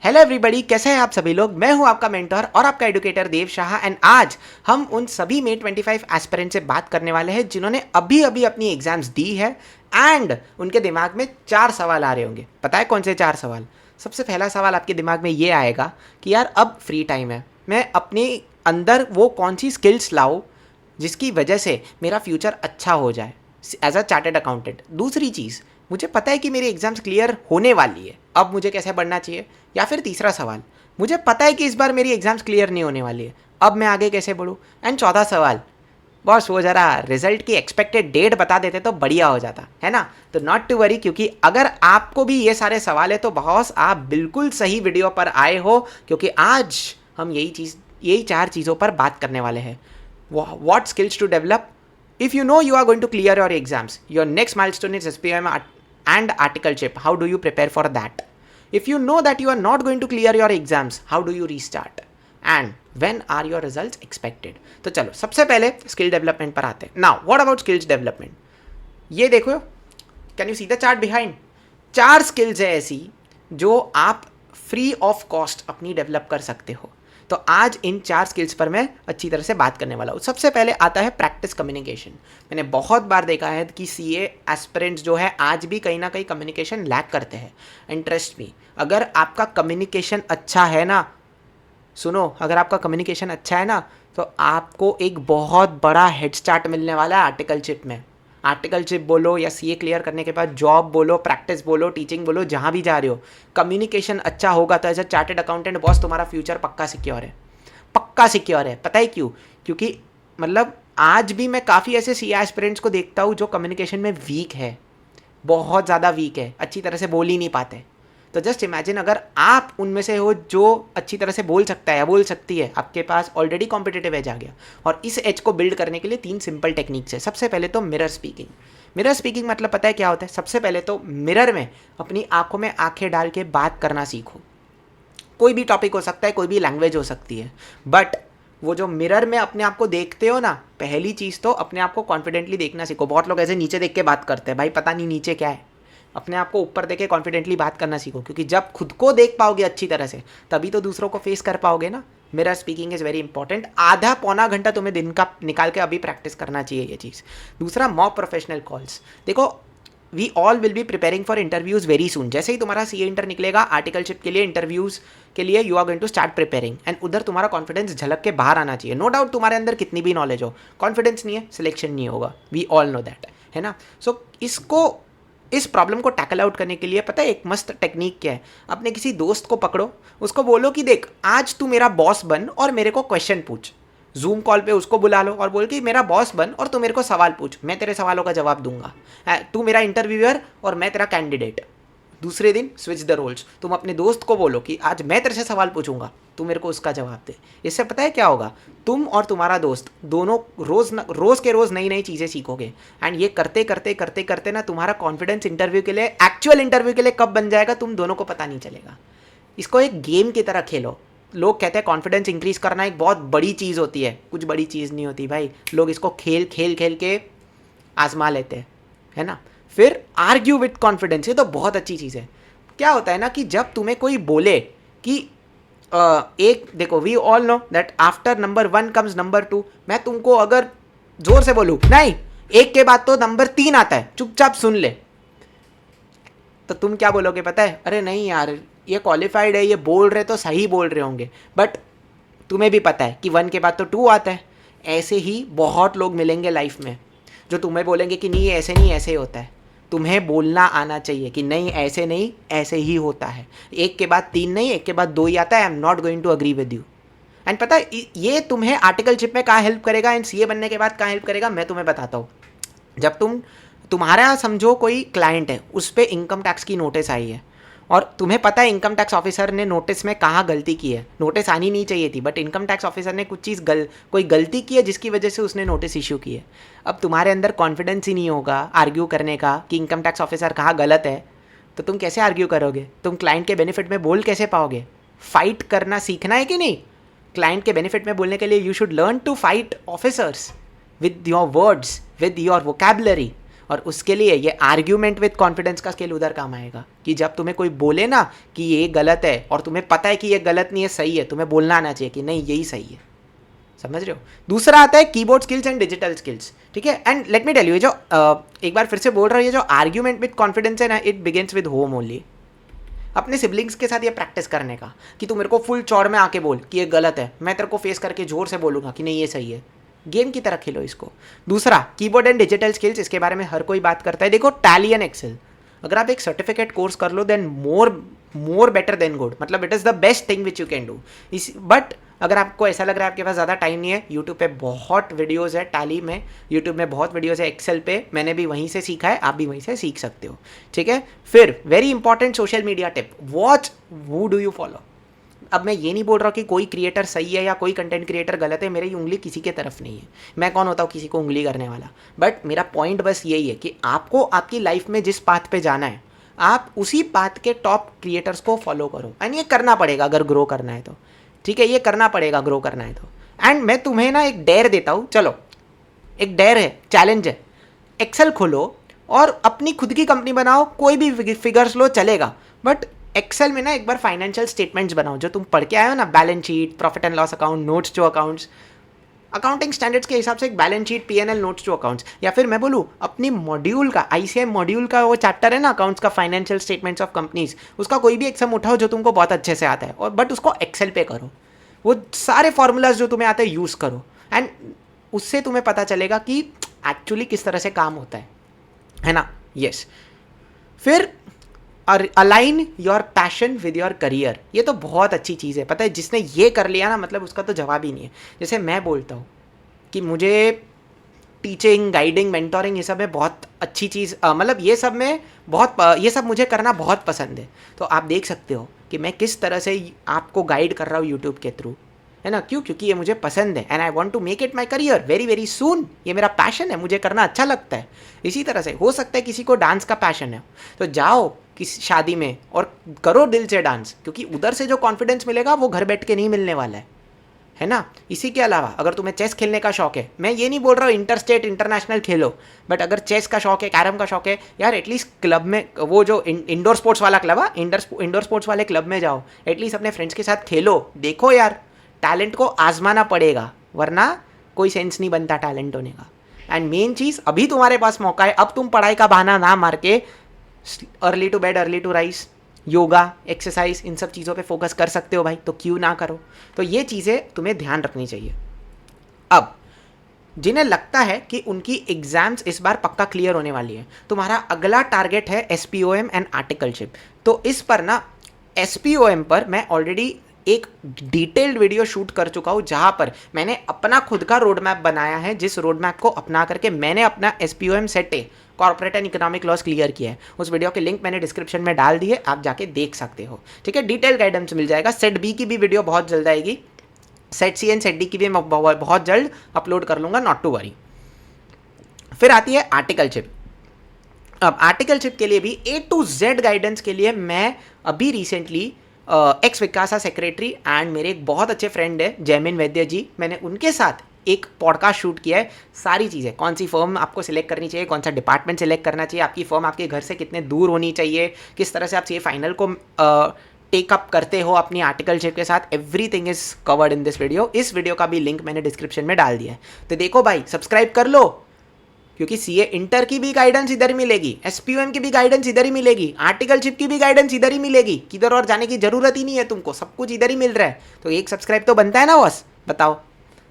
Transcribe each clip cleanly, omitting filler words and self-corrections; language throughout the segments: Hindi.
हेलो एवरीबॉडी, कैसे हैं आप सभी लोग। मैं हूं आपका मेंटर और आपका एडुकेटर देव शाह एंड आज हम उन सभी मे 25 एस्पिरेंट से बात करने वाले हैं जिन्होंने अभी अभी अपनी एग्जाम्स दी है एंड उनके दिमाग में 4 सवाल आ रहे होंगे। पता है कौन से 4 सवाल? सबसे पहला सवाल आपके दिमाग में ये आएगा कि यार अब फ्री टाइम है, मैं अपने अंदर वो कौन सी स्किल्स लाऊं जिसकी वजह से मेरा फ्यूचर अच्छा हो जाए एज अ चार्टेड अकाउंटेंट। दूसरी चीज़, मुझे पता है कि मेरी एग्जाम्स क्लियर होने वाली है, अब मुझे कैसे बढ़ना चाहिए। या फिर तीसरा सवाल, मुझे पता है कि इस बार मेरी एग्जाम्स क्लियर नहीं होने वाली है, अब मैं आगे कैसे बढ़ूँ। एंड चौथा सवाल, बॉस वो ज़रा रिजल्ट की एक्सपेक्टेड डेट बता देते तो बढ़िया हो जाता है ना। तो नॉट टू वरी, क्योंकि अगर आपको भी ये सारे सवाल है तो बॉस आप बिल्कुल सही वीडियो पर आए हो, क्योंकि आज हम यही 4 चीज़ों पर बात करने वाले हैं। What skills to develop? If you know you are going to clear your exams, your next milestone is SPM and articleship. How do you prepare for that? If you know that you are not going to clear your exams, how do you restart? And when are your results expected? तो चलो सबसे पहले स्किल डेवलपमेंट पर आते हैं। Now what about skills development? ये देखो, can you see the chart behind? 4 skills है ऐसी जो आप फ्री ऑफ कॉस्ट अपनी डेवलप कर सकते हो। तो आज इन 4 स्किल्स पर मैं अच्छी तरह से बात करने वाला हूँ। सबसे पहले आता है प्रैक्टिस कम्युनिकेशन। मैंने बहुत बार देखा है कि सीए एस्पिरेंट्स जो है आज भी कहीं ना कहीं कम्युनिकेशन लैक करते हैं। इंटरेस्ट मी, अगर आपका कम्युनिकेशन अच्छा है ना, सुनो, अगर आपका कम्युनिकेशन अच्छा है ना तो आपको एक बहुत बड़ा हेड स्टार्ट मिलने वाला है आर्टिकलशिप में। आर्टिकलशिप बोलो या सीए क्लियर करने के बाद जॉब बोलो, प्रैक्टिस बोलो, टीचिंग बोलो, जहाँ भी जा रहे हो, कम्युनिकेशन अच्छा होगा तो as a chartered accountant boss तुम्हारा फ्यूचर पक्का सिक्योर है। पक्का सिक्योर है। पता है क्यों? क्योंकि मतलब आज भी मैं काफ़ी ऐसे सीए एस्पिरेंट्स को देखता हूँ जो कम्युनिकेशन में वीक है, बहुत ज़्यादा वीक है, अच्छी तरह से बोल ही नहीं पाते। तो जस्ट इमेजिन अगर आप उनमें से हो जो अच्छी तरह से बोल सकता है या बोल सकती है, आपके पास ऑलरेडी कॉम्पिटिटिव एज आ गया। और इस एज को बिल्ड करने के लिए 3 सिंपल टेक्निक्स है। सबसे पहले तो मिरर स्पीकिंग। मिरर स्पीकिंग मतलब पता है क्या होता है? सबसे पहले तो मिरर में अपनी आंखों में आंखें डाल के बात करना सीखो। कोई भी टॉपिक हो सकता है, कोई भी लैंग्वेज हो सकती है, बट वो जो मिरर में अपने आप को देखते हो ना, पहली चीज़ तो अपने आप को कॉन्फिडेंटली देखना सीखो। बहुत लोग ऐसे नीचे देख के बात करते हैं, भाई पता नहीं नीचे क्या है। अपने आप को ऊपर देख के कॉन्फिडेंटली बात करना सीखो, क्योंकि जब खुद को देख पाओगे अच्छी तरह से तभी तो दूसरों को फेस कर पाओगे ना। Mirror speaking is very important. आधा पौना घंटा तुम्हें दिन का निकाल के अभी प्रैक्टिस करना चाहिए ये चीज़। दूसरा, मॉक प्रोफेशनल कॉल्स। देखो, we all will be preparing for interviews very soon. जैसे ही तुम्हारा सीए इंटर निकलेगा, आर्टिकलशिप के लिए इंटरव्यूज़ के लिए you are going to start preparing and उधर तुम्हारा कॉन्फिडेंस झलक के बाहर आना चाहिए। नो डाउट तुम्हारे अंदर कितनी भी नॉलेज हो, कॉन्फिडेंस नहीं है, सिलेक्शन नहीं होगा। वी ऑल नो दैट, है ना। सो इस प्रॉब्लम को टैकल आउट करने के लिए पता है एक मस्त टेक्निक क्या है? अपने किसी दोस्त को पकड़ो, उसको बोलो कि देख आज तू मेरा बॉस बन और मेरे को क्वेश्चन पूछ। जूम कॉल पे उसको बुला लो और बोल कि मेरा बॉस बन और तू मेरे को सवाल पूछ, मैं तेरे सवालों का जवाब दूंगा। तू मेरा इंटरव्यूअर और मैं तेरा कैंडिडेट। दूसरे दिन स्विच द रोल्स, तुम अपने दोस्त को बोलो कि आज मैं तेरे से सवाल पूछूंगा, तू मेरे को उसका जवाब दे। इससे पता है क्या होगा? तुम और तुम्हारा दोस्त दोनों रोज़ के रोज़ नई नई चीज़ें सीखोगे एंड ये करते करते करते करते ना तुम्हारा कॉन्फिडेंस इंटरव्यू के लिए, एक्चुअल इंटरव्यू के लिए कब बन जाएगा तुम दोनों को पता नहीं चलेगा। इसको एक गेम की तरह खेलो। लोग कहते हैं कॉन्फिडेंस इंक्रीज करना एक बहुत बड़ी चीज़ होती है, कुछ बड़ी चीज़ नहीं होती भाई। लोग इसको खेल खेल खेल के आजमा लेते हैं, है ना। फिर आर्ग्यू विथ कॉन्फिडेंस, ये तो बहुत अच्छी चीज़ है। क्या होता है ना कि जब तुम्हें कोई बोले कि एक देखो, we all know that after number 1 comes number 2। मैं तुमको अगर जोर से बोलूँ नहीं, 1 के बाद तो नंबर 3 आता है, चुपचाप सुन ले, तो तुम क्या बोलोगे पता है? अरे नहीं यार, ये क्वालिफाइड है, ये बोल रहे तो सही बोल रहे होंगे। बट तुम्हें भी पता है कि 1 के बाद तो 2 आता है। ऐसे ही बहुत लोग मिलेंगे लाइफ में जो तुम्हें बोलेंगे कि नहीं ऐसे नहीं, ऐसे ही होता है। तुम्हें बोलना आना चाहिए कि नहीं ऐसे नहीं, ऐसे ही होता है। 1 के बाद 3 नहीं, 1 के बाद 2 ही आता है। I am not going to agree with you. And पता है ये तुम्हें आर्टिकलशिप में कहाँ हेल्प करेगा एंड सीए बनने के बाद कहाँ हेल्प करेगा, मैं तुम्हें बताता हूँ। जब तुम्हारा समझो कोई क्लाइंट है, उस पर इनकम टैक्स की नोटिस आई है और तुम्हें पता है इनकम टैक्स ऑफिसर ने नोटिस में कहाँ गलती की है। नोटिस आनी नहीं चाहिए थी, बट इनकम टैक्स ऑफिसर ने कुछ चीज़ कोई गलती की है जिसकी वजह से उसने नोटिस इशू की है। अब तुम्हारे अंदर कॉन्फिडेंस ही नहीं होगा आर्ग्यू करने का कि इनकम टैक्स ऑफिसर कहाँ गलत है, तो तुम कैसे आर्ग्यू करोगे? तुम क्लाइंट के बेनिफिट में बोल कैसे पाओगे? फाइट करना सीखना है कि नहीं? क्लाइंट के बेनिफिट में बोलने के लिए you should learn to fight officers with your words, with your vocabulary. और उसके लिए ये आर्ग्यूमेंट विद कॉन्फिडेंस का स्किल उधर काम आएगा कि जब तुम्हें कोई बोले ना कि ये गलत है और तुम्हें पता है कि ये गलत नहीं है, सही है, तुम्हें बोलना आना चाहिए कि नहीं यही सही है। समझ रहे हो? दूसरा आता है keyboard skills and digital skills, ठीक है। And let me tell you, जो एक बार फिर से बोल रहा हूँ, ये जो आर्ग्यूमेंट विद कॉन्फिडेंस है ना, it begins with home only. अपने सिबलिंग्स के साथ ये प्रैक्टिस करने का कि तू मेरे को फुल चौड़ में आके बोल कि ये गलत है, मैं तेरे को फेस करके जोर से बोलूँगा कि नहीं ये सही है। गेम की तरह खेलो इसको। दूसरा कीबोर्ड एंड डिजिटल स्किल्स, इसके बारे में हर कोई बात करता है। देखो टैली एंड एक्सेल, अगर आप एक सर्टिफिकेट कोर्स कर लो then more better than good, मतलब it is the best thing which you can do. But अगर आपको ऐसा लग रहा है आपके पास ज़्यादा टाइम नहीं है, यूट्यूब पे बहुत वीडियोज़ है टैली में, यूट्यूब में बहुत वीडियोज़ है एक्सेल पे, मैंने भी वहीं से सीखा है, आप भी वहीं से सीख सकते हो, ठीक है। फिर very important social media tip, watch who do you follow. अब मैं ये नहीं बोल रहा कि कोई क्रिएटर सही है या कोई कंटेंट क्रिएटर गलत है, मेरी उंगली किसी के तरफ नहीं है, मैं कौन होता हूँ किसी को उंगली करने वाला। बट मेरा पॉइंट बस यही है कि आपको आपकी लाइफ में जिस पाथ पे जाना है, आप उसी पाथ के टॉप क्रिएटर्स को फॉलो करो। एंड ये करना पड़ेगा अगर ग्रो करना है तो, ठीक है, ये करना पड़ेगा ग्रो करना है तो। एंड मैं तुम्हें ना एक डेयर देता हूँ, चलो एक डेयर है, चैलेंज है, एक्सेल खोलो और अपनी खुद की कंपनी बनाओ, कोई भी फिगर्स लो चलेगा, बट एक्सेल में ना एक बार फाइनेंशियल स्टेटमेंट्स बनाओ जो तुम पढ़ के आए हो ना, balance sheet, profit and loss account, notes to accounts, accounting standards के हिसाब से एक balance sheet, PNL, notes to accounts, या फिर मैं बोलूँ अपनी मॉड्यूल का, आईसीआई मॉड्यूल का वो चैप्टर है ना अकाउंट्स का, फाइनेंशियल स्टेटमेंट्स ऑफ कंपनीज, उसका कोई भी एक सम उठाओ जो तुमको बहुत अच्छे से आता है, और बट उसको एक्सेल पे करो, वो सारे फॉर्मूलाज जो तुम्हें आते हैं यूज़ करो, एंड उससे तुम्हें पता चलेगा कि एक्चुअली किस तरह से काम होता है ना। यस। फिर align your passion with your career, ये तो बहुत अच्छी चीज़ है, पता है जिसने ये कर लिया ना, मतलब उसका तो जवाब ही नहीं है। जैसे मैं बोलता हूँ कि मुझे टीचिंग, गाइडिंग, मेंटोरिंग, ये सब में बहुत अच्छी चीज़, मतलब ये सब में बहुत, ये सब मुझे करना बहुत पसंद है। तो आप देख सकते हो कि मैं किस तरह से आपको गाइड कर रहा हूँ यूट्यूब के थ्रू, है ना। क्यों? क्योंकि ये मुझे पसंद है and I want to make it my career very very soon. ये मेरा पैशन है, मुझे करना अच्छा लगता है। इसी तरह से हो सकता है किसी को डांस का पैशन है, तो जाओ किसी शादी में और करो दिल से डांस, क्योंकि उधर से जो कॉन्फिडेंस मिलेगा वो घर बैठ के नहीं मिलने वाला है ना। इसी के अलावा अगर तुम्हें चेस खेलने का शौक है, मैं ये नहीं बोल रहा हूँ inter state international Khelo, but अगर चेस का शौक है, कैरम का शौक है, यार एटलीस्ट क्लब में, वो जो इंडोर स्पोर्ट्स वाला क्लब है, इंडोर स्पोर्ट्स वाले क्लब में जाओ, एटलीस्ट अपने फ्रेंड्स के साथ खेलो। देखो यार, टैलेंट को आजमाना पड़ेगा, वरना कोई सेंस नहीं बनता टैलेंट होने का। एंड मेन चीज़, अभी तुम्हारे पास मौका है, अब तुम पढ़ाई का बहाना ना मार के early to bed early to rise, yoga, exercise, इन सब चीज़ों पे फोकस कर सकते हो भाई, तो क्यों ना करो। तो ये चीज़ें तुम्हें ध्यान रखनी चाहिए। अब जिन्हें लगता है कि उनकी एग्जाम्स इस बार पक्का क्लियर होने वाली है, तुम्हारा अगला टारगेट है एसपीओएम एंड आर्टिकलशिप। तो इस पर ना, एसपीओएम पर मैं ऑलरेडी एक डिटेल्ड वीडियो शूट कर चुका हूँ, जहाँ पर मैंने अपना खुद का रोड मैप बनाया है, जिस रोड मैप को अपना करके मैंने अपना SPOM set A, corporate and economic loss, clear किया है। उस वीडियो के लिंक मैंने डिस्क्रिप्शन में डाल दी है, आप जाके देख सकते हो, ठीक है। डिटेल गाइडेंस मिल जाएगा। सेट बी की भी वीडियो बहुत जल्द आएगी, set C and set D की भी मैं बहुत जल्द अपलोड कर लूँगा, नॉट टू वरी। फिर आती है आर्टिकलशिप। अब आर्टिकलशिप के लिए भी A to Z गाइडेंस के लिए मैं अभी रिसेंटली एक्स विकासा सेक्रेटरी एंड मेरे एक बहुत अच्छे फ्रेंड है जयमिन वैद्य जी, मैंने उनके साथ एक पॉडकास्ट शूट किया है। सारी चीज़ें, कौन सी फर्म आपको सिलेक्ट करनी चाहिए, कौन सा डिपार्टमेंट सिलेक्ट करना चाहिए, आपकी फर्म आपके घर से कितने दूर होनी चाहिए, किस तरह से आप ये फाइनल को टेकअप करते हो अपनी आर्टिकलशिप के साथ, everything is covered in this video. इस वीडियो का भी लिंक मैंने डिस्क्रिप्शन में डाल दिया है, तो देखो भाई, सब्सक्राइब कर लो, क्योंकि सीए इंटर की भी गाइडेंस इधर ही मिलेगी, एसपीओएम की भी गाइडेंस इधर ही मिलेगी, आर्टिकलशिप की भी गाइडेंस इधर ही मिलेगी, किधर और जाने की जरूरत ही नहीं है तुमको, सब कुछ इधर ही मिल रहा है। तो एक सब्सक्राइब तो बनता है ना बस, बताओ,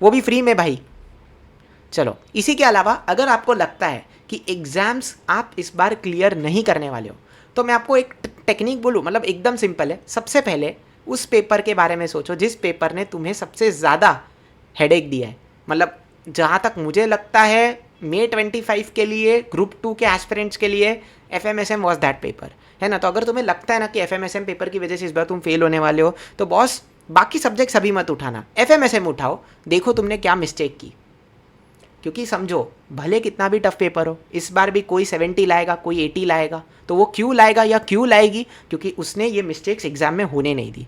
वो भी फ्री में भाई। चलो, इसी के अलावा अगर आपको लगता है कि एग्जाम्स आप इस बार क्लियर नहीं करने वाले हो, तो मैं आपको एक टेक्निक बोलूँ, मतलब एकदम सिंपल है। सबसे पहले उस पेपर के बारे में सोचो जिस पेपर ने तुम्हें सबसे ज़्यादा हेडेक दिया है। मतलब जहाँ तक मुझे लगता है May 25 के लिए ग्रुप 2 के एस्पिरेंट्स के लिए FMSM वॉज दैट पेपर, है ना। तो अगर तुम्हें लगता है ना कि FMSM पेपर की वजह से इस बार तुम फेल होने वाले हो, तो बॉस बाकी सब्जेक्ट्स अभी मत उठाना, FMSM उठाओ, देखो तुमने क्या मिस्टेक की। क्योंकि समझो, भले कितना भी टफ पेपर हो, इस बार भी कोई 70 लाएगा, कोई 80 लाएगा, तो वो क्यों लाएगा या क्यों लाएगी, क्योंकि उसने ये मिस्टेक्स एग्जाम में होने नहीं दी।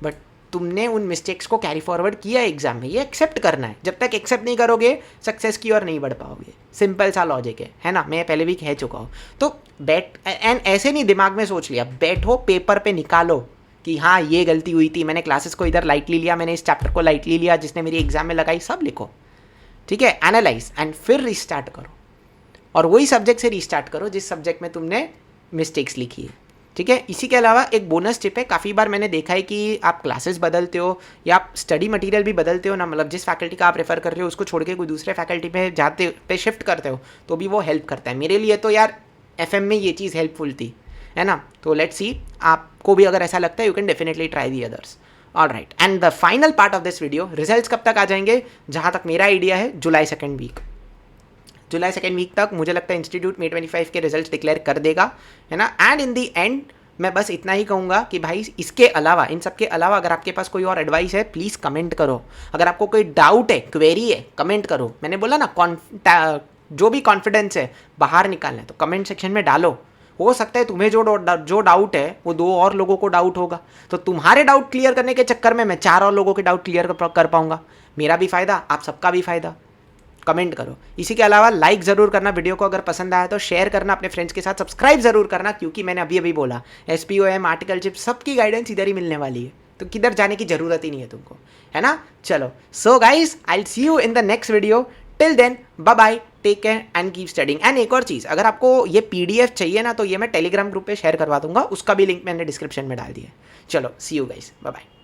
बट तुमने उन मिस्टेक्स को कैरी फॉरवर्ड किया एग्जाम में, ये एक्सेप्ट करना है। जब तक एक्सेप्ट नहीं करोगे सक्सेस की ओर नहीं बढ़ पाओगे। सिंपल सा लॉजिक है ना, मैं पहले भी कह चुका हूँ। तो एंड ऐसे नहीं दिमाग में सोच लिया, बैठो पेपर पे निकालो कि हाँ ये गलती हुई थी, मैंने क्लासेस को इधर लाइटली लिया, मैंने इस चैप्टर को लाइटली लिया जिसने मेरी एग्जाम में लगाई, सब लिखो, ठीक है, एनालाइज एंड फिर रिस्टार्ट करो। और वही सब्जेक्ट से रिस्टार्ट करो जिस सब्जेक्ट में तुमने मिस्टेक्स लिखी है, ठीक है। इसी के अलावा एक बोनस टिप है, काफ़ी बार मैंने देखा है कि आप क्लासेस बदलते हो या आप स्टडी मटेरियल भी बदलते हो ना, मतलब जिस फैकल्टी का आप रेफर कर रहे हो उसको छोड़ के कोई दूसरे फैकल्टी पे जाते पे शिफ्ट करते हो तो भी वो हेल्प करता है। मेरे लिए तो यार FM में ये चीज़ हेल्पफुल थी, है ना। तो लेट्स सी, आपको भी अगर ऐसा लगता है you can definitely try the others. Alright, and the final part of this video, results कब तक आ जाएंगे? जहाँ तक मेरा आइडिया है जुलाई सेकेंड वीक तक मुझे लगता है इंस्टीट्यूट May 25 के रिजल्ट्स डिक्लेयर कर देगा, है ना। एंड इन दी एंड मैं बस इतना ही कहूँगा कि भाई इसके अलावा, इन सब के अलावा अगर आपके पास कोई और एडवाइस है प्लीज़ कमेंट करो। अगर आपको कोई डाउट है, क्वेरी है, कमेंट करो। मैंने बोला ना, जो भी कॉन्फिडेंस है बाहर निकालना है तो कमेंट सेक्शन में डालो। हो सकता है तुम्हें जो डाउट है वो 2 और लोगों को डाउट होगा, तो तुम्हारे डाउट क्लियर करने के चक्कर में मैं 4 और लोगों के डाउट क्लियर कर पाऊंगा। मेरा भी फ़ायदा, आप सबका भी फ़ायदा। कमेंट करो। इसी के अलावा लाइक ज़रूर करना वीडियो को, अगर पसंद आया तो शेयर करना अपने फ्रेंड्स के साथ, सब्सक्राइब ज़रूर करना क्योंकि मैंने अभी बोला SPOM, आर्टिकलशिप, सबकी गाइडेंस इधर ही मिलने वाली है, तो किधर जाने की ज़रूरत ही नहीं है तुमको, है ना। चलो, so guys I will see you in the next video. Till then bye bye, take care and keep studying. And एक और चीज़, अगर आपको ये PDF चाहिए ना तो ये मैं टेलीग्राम ग्रुप पे शेयर करवा दूंगा, उसका भी लिंक मैंने डिस्क्रिप्शन में डाल दिया है। चलो, सी यू गाइज, बाय बाय।